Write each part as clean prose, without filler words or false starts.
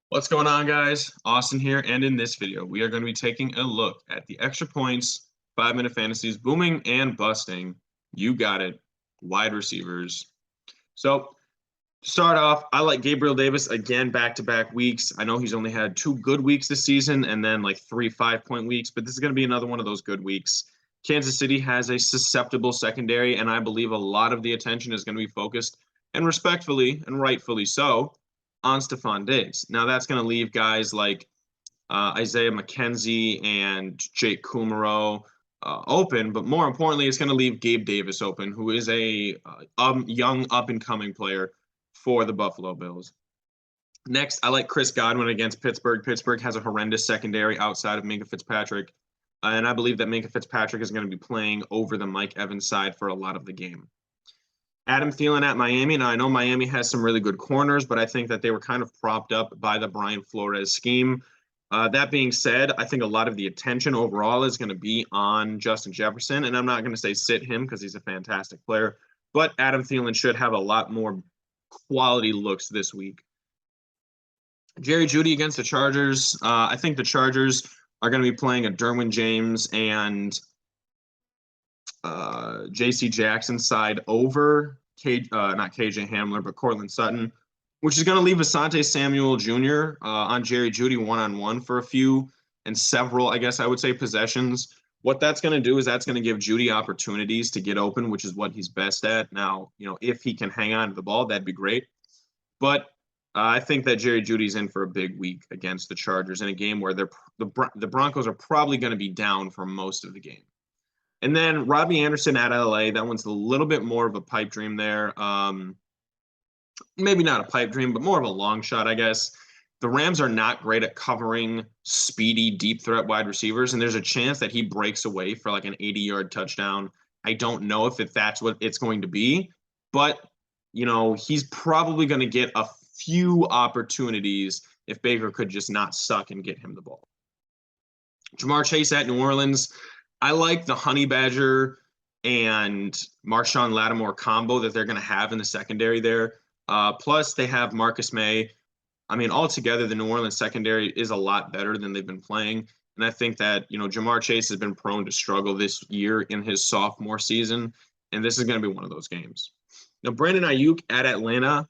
What's going on, guys? Austin here, and in this video, we are going to be taking a look at the extra points, 5-minute fantasies, booming and busting. You got it, wide receivers. So, to start off, I like Gabriel Davis again back-to-back weeks. I know he's only had 2 good weeks this season and then like 3 5-point weeks, but this is going to be another one of those good weeks. Kansas City has a susceptible secondary, and I believe a lot of the attention is going to be focused, and respectfully and rightfully so, on Stephon Diggs. Now, that's going to leave guys like Isaiah McKenzie and Jake Kumaro open, but more importantly, it's going to leave Gabe Davis open, who is a young up-and-coming player for the Buffalo Bills. Next, I like Chris Godwin against Pittsburgh. Pittsburgh has a horrendous secondary outside of Minkah Fitzpatrick, and I believe that Minkah Fitzpatrick is going to be playing over the Mike Evans side for a lot of the game. Adam Thielen at Miami. Now, I know Miami has some really good corners, but I think that they were kind of propped up by the Brian Flores scheme. That being said, I think a lot of the attention overall is going to be on Justin Jefferson, and I'm not going to say sit him because he's a fantastic player, but Adam Thielen should have a lot more quality looks this week. Jerry Jeudy against the Chargers. I think the Chargers are going to be playing a Derwin James and J.C. Jackson side over not KJ Hamler, but Cortland Sutton, which is going to leave Asante Samuel Jr. On Jerry Jeudy one-on-one for a few and several, I guess I would say, possessions. What that's going to do is that's going to give Jeudy opportunities to get open, which is what he's best at. Now, if he can hang on to the ball, that'd be great. But I think that Jerry Jeudy's in for a big week against the Chargers in a game where the Broncos are probably going to be down for most of the game. And then Robbie Anderson at LA, that one's a little bit more of a pipe dream there. Maybe not a pipe dream, but more of a long shot, I guess. The Rams are not great at covering speedy, deep threat wide receivers, and there's a chance that he breaks away for like an 80-yard touchdown. I don't know if that's what it's going to be, but, he's probably going to get a few opportunities if Baker could just not suck and get him the ball. Ja'Marr Chase at New Orleans. I like the Honey Badger and Marshawn Lattimore combo that they're going to have in the secondary there. Plus, they have Marcus May. I mean, altogether, the New Orleans secondary is a lot better than they've been playing. And I think that, Ja'Marr Chase has been prone to struggle this year in his sophomore season, and this is going to be one of those games. Now, Brandon Ayuk at Atlanta,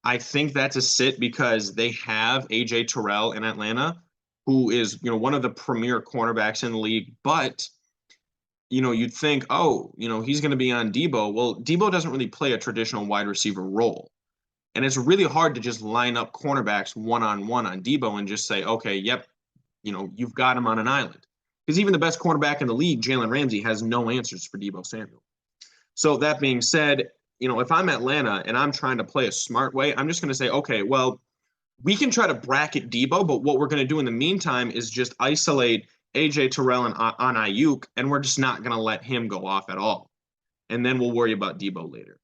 I think that's a sit because they have A.J. Terrell in Atlanta, who is, one of the premier cornerbacks in the league, but you'd think, he's going to be on Debo. Well, Debo doesn't really play a traditional wide receiver role. And it's really hard to just line up cornerbacks one-on-one on Debo and just say, okay, yep, you've got him on an island. Because even the best cornerback in the league, Jalen Ramsey, has no answers for Debo Samuel. So that being said, if I'm Atlanta and I'm trying to play a smart way, I'm just going to say, okay, well, we can try to bracket Debo, but what we're going to do in the meantime is just isolate A.J. Terrell on Ayuk, and we're just not going to let him go off at all. And then we'll worry about Debo later.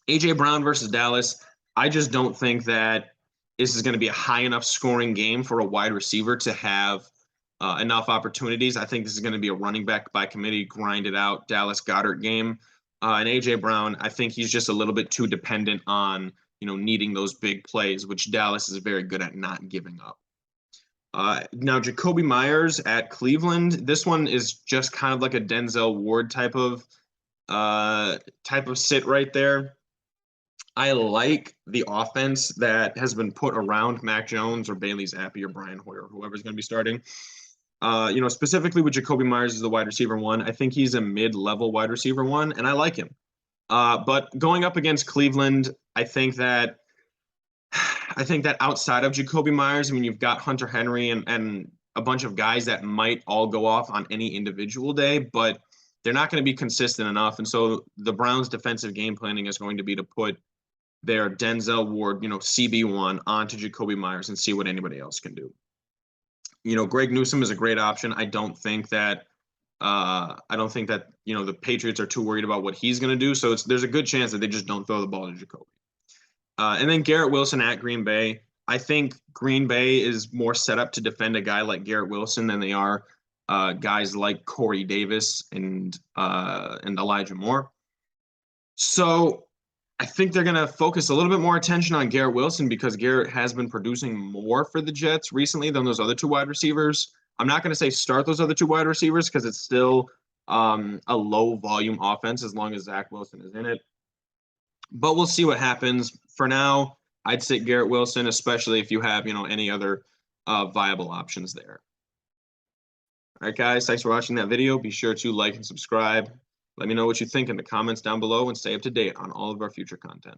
A.J. Brown versus Dallas. I just don't think that this is going to be a high enough scoring game for a wide receiver to have enough opportunities. I think this is going to be a running back by committee, grinded out Dallas Goedert game. And A.J. Brown, I think he's just a little bit too dependent on, needing those big plays, which Dallas is very good at not giving up. Now, Jakobi Meyers at Cleveland. This one is just kind of like a Denzel Ward type of sit right there. I like the offense that has been put around Mac Jones or Bailey Zappi or Brian Hoyer, whoever's going to be starting. Specifically with Jakobi Meyers as the wide receiver one, I think he's a mid-level wide receiver one, and I like him. But going up against Cleveland, I think that outside of Jakobi Meyers, I mean, you've got Hunter Henry and a bunch of guys that might all go off on any individual day, but they're not going to be consistent enough. And so the Browns' defensive game planning is going to be to put their Denzel Ward, CB1 onto Jakobi Meyers and see what anybody else can do. Greg Newsome is a great option. I don't think that the Patriots are too worried about what he's going to do. So there's a good chance that they just don't throw the ball to Jakobi. And then Garrett Wilson at Green Bay. I think Green Bay is more set up to defend a guy like Garrett Wilson than they are guys like Corey Davis and Elijah Moore. So I think they're going to focus a little bit more attention on Garrett Wilson because Garrett has been producing more for the Jets recently than those other two wide receivers. I'm not going to say start those other two wide receivers because it's still a low volume offense as long as Zach Wilson is in it. But we'll see what happens. For now, I'd sit Garrett Wilson, especially if you have, any other viable options there. All right, guys, thanks for watching that video. Be sure to like and subscribe. Let me know what you think in the comments down below and stay up to date on all of our future content.